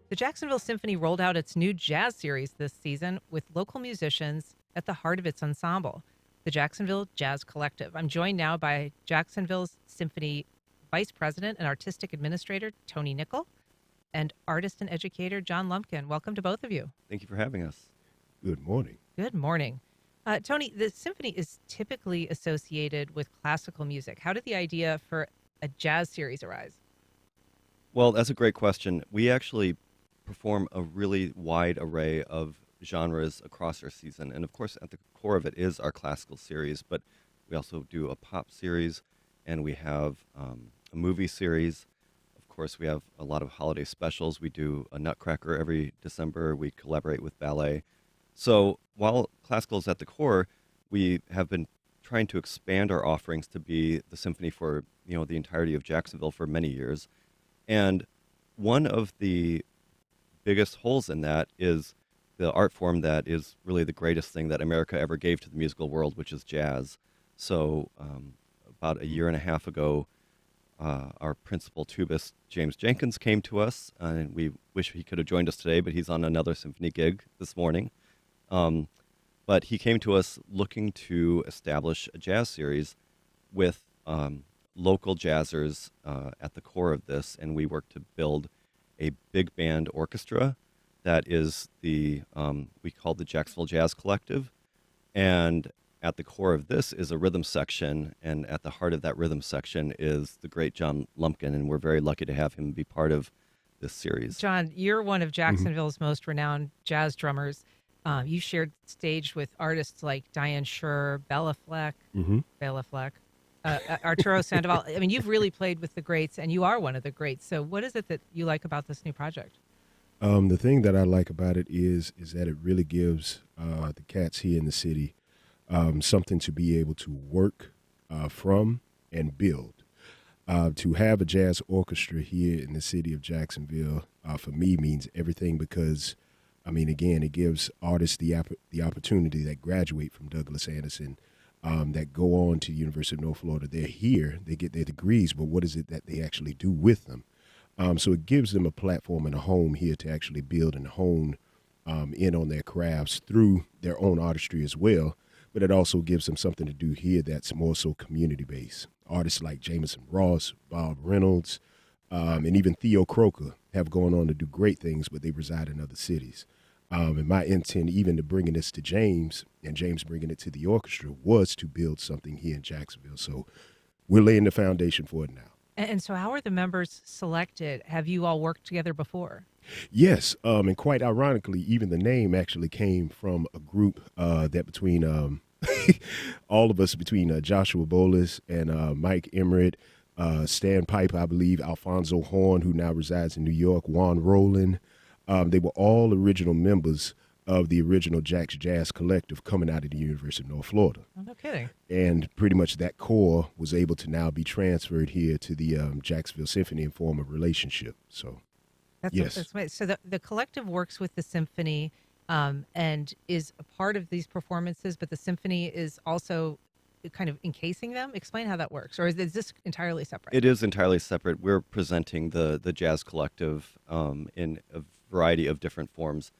The Jacksonville Symphony rolled out its new jazz series this season with local musicians at the heart of its ensemble, the Jacksonville Jazz Collective. I'm joined now by Jacksonville Symphony Vice President and Artistic Administrator Tony Nickle and artist and educator John Lumpkin. Welcome to both of you. Thank you for having us. Good morning. Good morning. Tony, the symphony is typically associated with classical music. How did the idea for a jazz series arise? Well, that's a great question. We actually perform a really wide array of genres across our season. And of course, at the core of it is our classical series, but we also do a pop series and we have a movie series. Of course, we have a lot of holiday specials. We do a Nutcracker every December. We collaborate with ballet. So while classical is at the core, we have been trying to expand our offerings to be the symphony for, the entirety of Jacksonville for many years. And one of the biggest holes in that is the art form that is really the greatest thing that America ever gave to the musical world, which is jazz. So about a year and a half ago, our principal tubist, James Jenkins, came to us, and we wish he could have joined us today, but he's on another symphony gig this morning. But he came to us looking to establish a jazz series with local jazzers at the core of this, and we worked to build a big band orchestra that is we call the Jacksonville Jazz Collective. And at the core of this is a rhythm section, and at the heart of that rhythm section is the great John Lumpkin, and we're very lucky to have him be part of this series. John, you're one of Jacksonville's most renowned jazz drummers. You shared stage with artists like Diane Scher, Bela Fleck, Arturo Sandoval. I mean, you've really played with the greats, and you are one of the greats. So what is it that you like about this new project? The thing that I like about it is that it really gives the cats here in the city something to be able to work from and build. To have a jazz orchestra here in the city of Jacksonville, for me, means everything because, again, it gives artists the opportunity that graduate from Douglas Anderson, that go on to University of North Florida. They're here, they get their degrees, but what is it that they actually do with them? So it gives them a platform and a home here to actually build and hone in on their crafts through their own artistry as well. But it also gives them something to do here that's more so community-based. Artists like Jameson Ross, Bob Reynolds, and even Theo Croker have gone on to do great things, but they reside in other cities. And my intent, even to bringing this to James, and James bringing it to the orchestra, was to build something here in Jacksonville. So we're laying the foundation for it now. And so how are the members selected? Have you all worked together before? Yes, and quite ironically, even the name actually came from a group that between all of us, between Joshua Bolas and Mike Emmerich, Stan Pipe, I believe, Alfonso Horn, who now resides in New York, Juan Rowland. They were all original members of the original Jack's Jazz Collective coming out of the University of North Florida. Oh, no kidding. And pretty much that core was able to now be transferred here to the Jacksonville Symphony and form a relationship. So, yes. That's right. So the collective works with the symphony and is a part of these performances, but the symphony is also kind of encasing them. Explain how that works. Or is this entirely separate? It is entirely separate. We're presenting the Jazz Collective in a variety of different forms.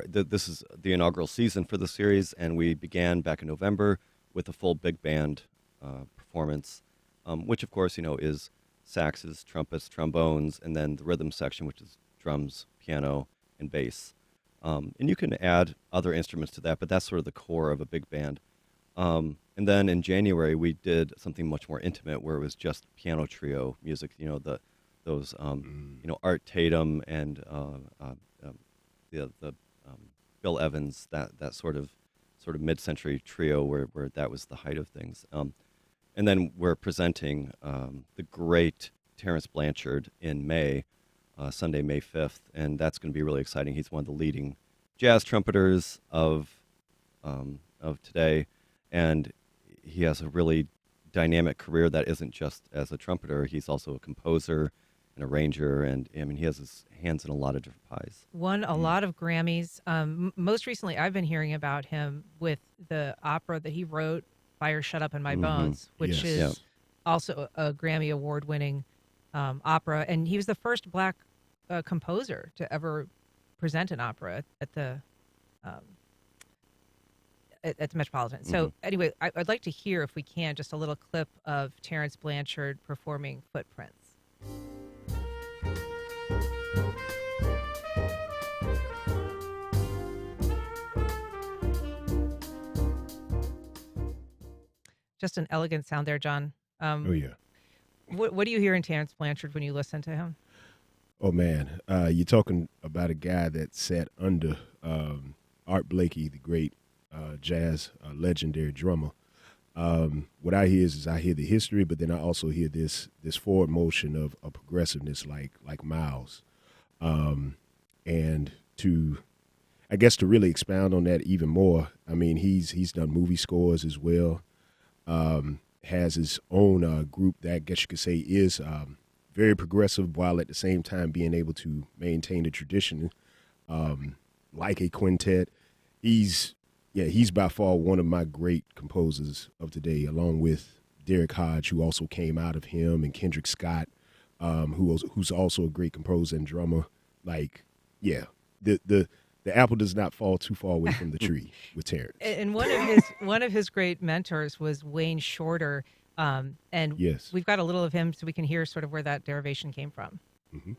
This is the inaugural season for the series, and we began back in November with a full big band performance, which of course, is saxes, trumpets, trombones, and then the rhythm section, which is drums, piano, and bass. And you can add other instruments to that, but that's sort of the core of a big band. And then in January, we did something much more intimate where it was just piano trio music, those Art Tatum and the Bill Evans, that sort of mid-century trio where that was the height of things. And then we're presenting the great Terrence Blanchard in May, Sunday, May 5th, and that's going to be really exciting. He's one of the leading jazz trumpeters of today, and he has a really dynamic career that isn't just as a trumpeter. He's also a composer, an arranger, and he has his hands in a lot of different pies. Won a lot of Grammys. Most recently, I've been hearing about him with the opera that he wrote, Fire Shut Up in My Bones, which is also a Grammy Award-winning opera. And he was the first Black composer to ever present an opera at the um, at the Metropolitan. So anyway, I'd like to hear, if we can, just a little clip of Terrence Blanchard performing Footprints. Just an elegant sound there, John. Oh yeah. What do you hear in Terrence Blanchard when you listen to him? Oh man, you're talking about a guy that sat under Art Blakey, the great jazz legendary drummer. What I hear is I hear the history, but then I also hear this forward motion of progressiveness, like Miles. And to, I guess, to really expound on that even more, I mean, he's done movie scores as well. Has his own group that I guess you could say is very progressive, while at the same time being able to maintain the tradition, like a quintet. He's by far one of my great composers of today, along with Derek Hodge, who also came out of him, and Kendrick Scott, who's also a great composer and drummer. Like, yeah, the apple does not fall too far away from the tree with Terrence. And one of his great mentors was Wayne Shorter, and Yes. we've got a little of him so we can hear sort of where that derivation came from. Mm-hmm.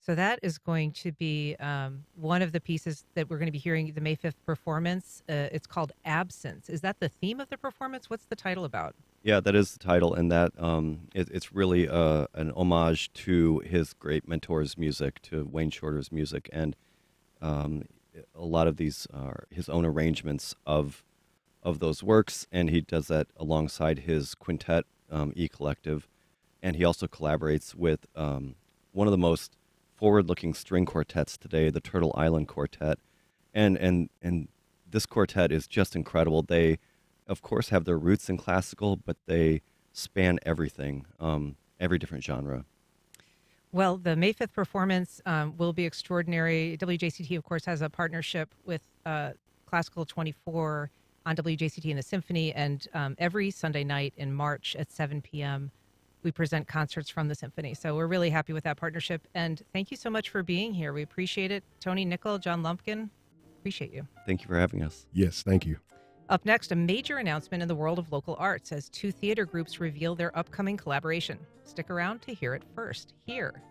So that is going to be one of the pieces that we're going to be hearing the May 5th performance. It's called Absence. Is that the theme of the performance? What's the title about? Yeah, that is the title, and that it's really an homage to his great mentor's music, to Wayne Shorter's music, and a lot of these are his own arrangements of those works, and he does that alongside his quintet, E Collective, and he also collaborates with one of the most forward-looking string quartets today, the Turtle Island Quartet, and this quartet is just incredible. They, of course, have their roots in classical, but they span everything, every different genre. Well, the May 5th performance will be extraordinary. WJCT, of course, has a partnership with Classical 24 on WJCT and the Symphony, and every Sunday night in March at 7 p.m., we present concerts from the Symphony. So we're really happy with that partnership. And thank you so much for being here. We appreciate it. Tony, Nickle, John Lumpkin, appreciate you. Thank you for having us. Yes, thank you. Up next, a major announcement in the world of local arts as two theater groups reveal their upcoming collaboration. Stick around to hear it first, here